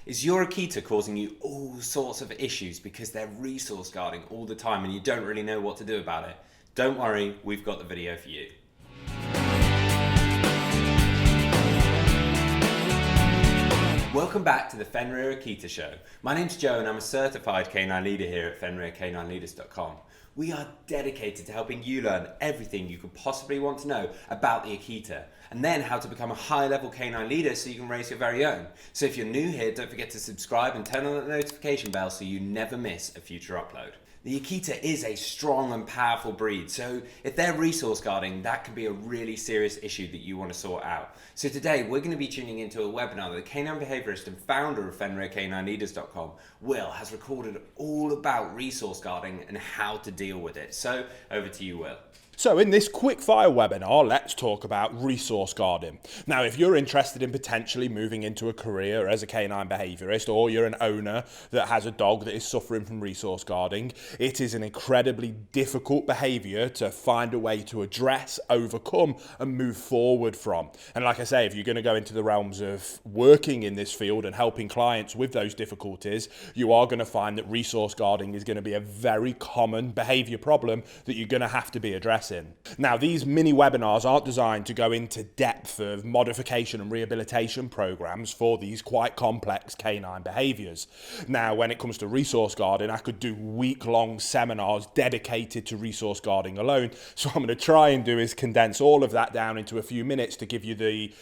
Is your Akita causing you all sorts of issues because they're resource guarding all the time and you don't really know what to do about it? Don't worry, we've got the video for you. Welcome back to the Fenrir Akita Show. My name's Joe and I'm a certified canine leader here at FenrirCanineLeaders.com. We are dedicated to helping you learn everything you could possibly want to know about the Akita, and then how to become a high-level canine leader so you can raise your very own. So if you're new here, don't forget to subscribe and turn on that notification bell so you never miss a future upload. The Akita is a strong and powerful breed, so if they're resource guarding, that can be a really serious issue that you want to sort out. So today we're going to be tuning into a webinar that the canine behaviorist and founder of FenrirCanineLeaders.com, Will, has recorded all about resource guarding and how to deal with it. So over to you, Will. So in this quick-fire webinar, let's talk about resource guarding. Now, if you're interested in potentially moving into a career as a canine behaviourist, or you're an owner that has a dog that is suffering from resource guarding, it is an incredibly difficult behaviour to find a way to address, overcome, and move forward from. And like I say, if you're going to go into the realms of working in this field and helping clients with those difficulties, you are going to find that resource guarding is going to be a very common behaviour problem that you're going to have to be addressing. Now, these mini webinars aren't designed to go into depth of modification and rehabilitation programs for these quite complex canine behaviors. Now, when it comes to resource guarding, I could do week-long seminars dedicated to resource guarding alone. So what I'm going to try and do is condense all of that down into a few minutes to give you the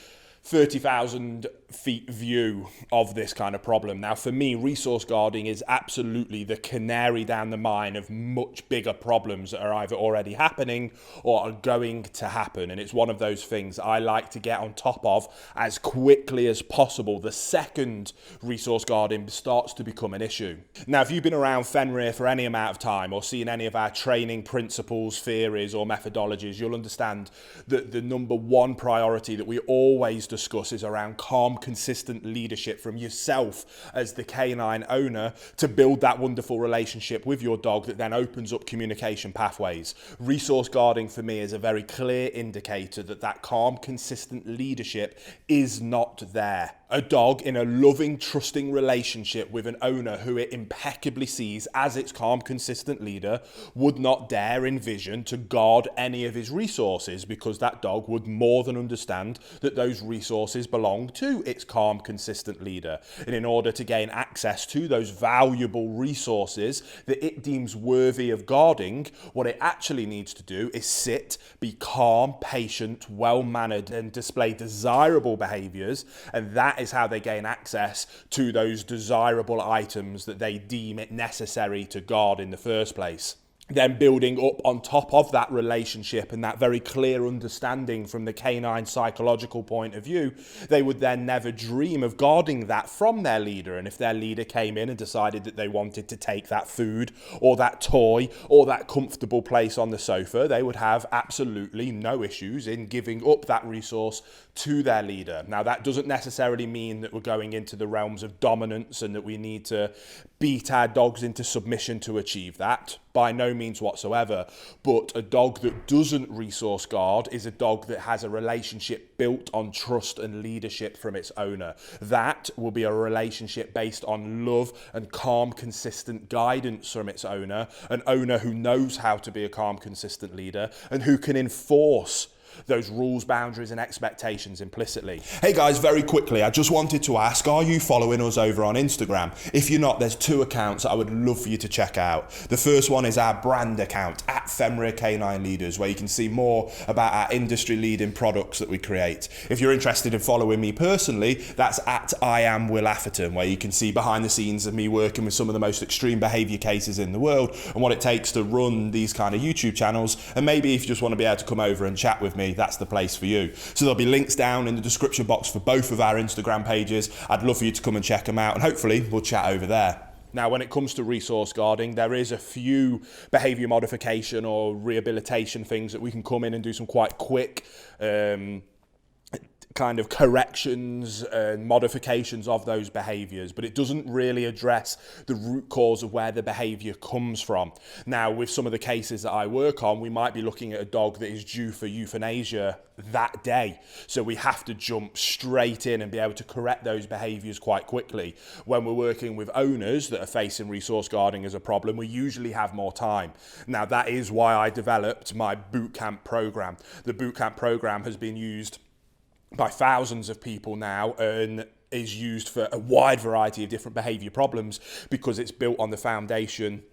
30,000 feet view of this kind of problem. Now, for me, resource guarding is absolutely the canary down the mine of much bigger problems that are either already happening or are going to happen. And it's one of those things I like to get on top of as quickly as possible the second resource guarding starts to become an issue. Now, if you've been around Fenrir for any amount of time or seen any of our training principles, theories or methodologies, you'll understand that the number one priority that we always discuss is around calm, consistent leadership from yourself as the canine owner to build that wonderful relationship with your dog that then opens up communication pathways. Resource guarding for me is a very clear indicator that that calm, consistent leadership is not there. A dog in a loving, trusting relationship with an owner who it impeccably sees as its calm, consistent leader would not dare envision to guard any of his resources, because that dog would more than understand that those resources belong to its calm, consistent leader. And in order to gain access to those valuable resources that it deems worthy of guarding, what it actually needs to do is sit, be calm, patient, well-mannered, and display desirable behaviours, and that is how they gain access to those desirable items that they deem it necessary to guard in the first place. Then building up on top of that relationship and that very clear understanding from the canine psychological point of view, they would then never dream of guarding that from their leader. And if their leader came in and decided that they wanted to take that food or that toy or that comfortable place on the sofa, they would have absolutely no issues in giving up that resource to their leader. Now, that doesn't necessarily mean that we're going into the realms of dominance and that we need to beat our dogs into submission to achieve that. By no means whatsoever. But a dog that doesn't resource guard is a dog that has a relationship built on trust and leadership from its owner. That will be a relationship based on love and calm, consistent guidance from its owner. An owner who knows how to be a calm, consistent leader and who can enforce those rules, boundaries and expectations implicitly. Hey guys, very quickly, I just wanted to ask, are you following us over on Instagram? If you're not, there's two accounts that I would love for you to check out. The first one is our brand account at Fenrir Canine Leaders, where you can see more about our industry leading products that we create. If you're interested in following me personally, that's at I am Will Atherton, where you can see behind the scenes of me working with some of the most extreme behaviour cases in the world and what it takes to run these kind of YouTube channels. And maybe if you just want to be able to come over and chat with me, that's the place for you. So there'll be links down in the description box for both of our Instagram pages. I'd love for you to come and check them out, and hopefully we'll chat over there. Now, when it comes to resource guarding, there is a few behaviour modification or rehabilitation things that we can come in and do some quite quick kind of corrections and modifications of those behaviours, but it doesn't really address the root cause of where the behaviour comes from. Now, with some of the cases that I work on, we might be looking at a dog that is due for euthanasia that day. So we have to jump straight in and be able to correct those behaviours quite quickly. When we're working with owners that are facing resource guarding as a problem, we usually have more time. Now, that is why I developed my bootcamp program. The bootcamp program has been used by thousands of people now and is used for a wide variety of different behaviour problems because it's built on the foundation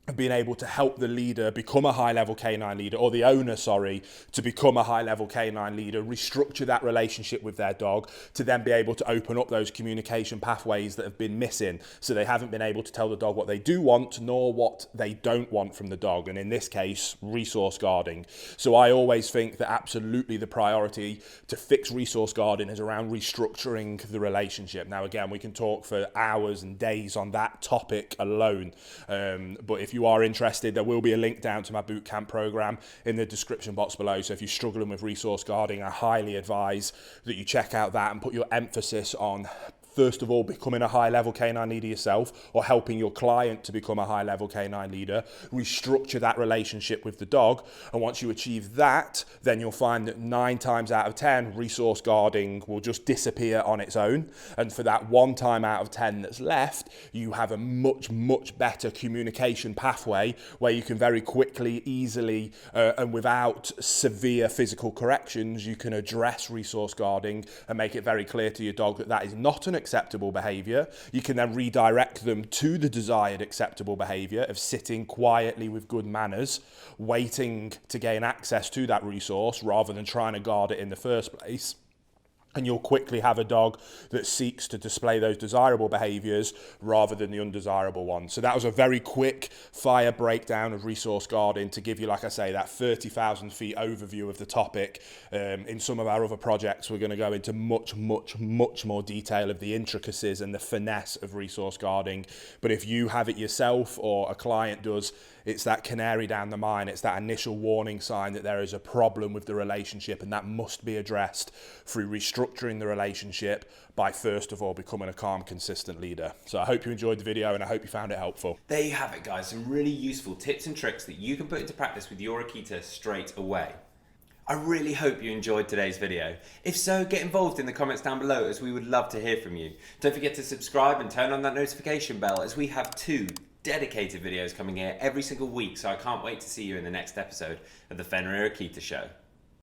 of being able to help the leader become a high-level canine leader, or the owner, to become a high-level canine leader, restructure that relationship with their dog to then be able to open up those communication pathways that have been missing. So they haven't been able to tell the dog what they do want nor what they don't want from the dog. And in this case, resource guarding. So I always think that absolutely the priority to fix resource guarding is around restructuring the relationship. Now, again, we can talk for hours and days on that topic alone. But if you are interested, there will be a link down to my bootcamp program in the description box below. So if you're struggling with resource guarding, I highly advise that you check out that and put your emphasis on, first of all, becoming a high-level canine leader yourself, or helping your client to become a high-level canine leader, restructure that relationship with the dog. And once you achieve that, then you'll find that 9 times out of 10, resource guarding will just disappear on its own. And for that 1 time out of 10 that's left, you have a much, much better communication pathway where you can very quickly, easily, and without severe physical corrections, you can address resource guarding and make it very clear to your dog that that is not an acceptable behaviour. You can then redirect them to the desired acceptable behaviour of sitting quietly with good manners, waiting to gain access to that resource rather than trying to guard it in the first place. And you'll quickly have a dog that seeks to display those desirable behaviours rather than the undesirable ones. So that was a very quick fire breakdown of resource guarding to give you, like I say, that 30,000 feet overview of the topic. In some of our other projects, we're going to go into much more detail of the intricacies and the finesse of resource guarding. But if you have it yourself or a client does, it's that canary down the mine. It's that initial warning sign that there is a problem with the relationship, and that must be addressed through restructuring the relationship by, first of all, becoming a calm, consistent leader. So I hope you enjoyed the video and I hope you found it helpful. There you have it, guys. Some really useful tips and tricks that you can put into practice with your Akita straight away. I really hope you enjoyed today's video. If so, get involved in the comments down below, as we would love to hear from you. Don't forget to subscribe and turn on that notification bell, as we have 2 dedicated videos coming here every single week, so I can't wait to see you in the next episode of the Fenrir Akita Show.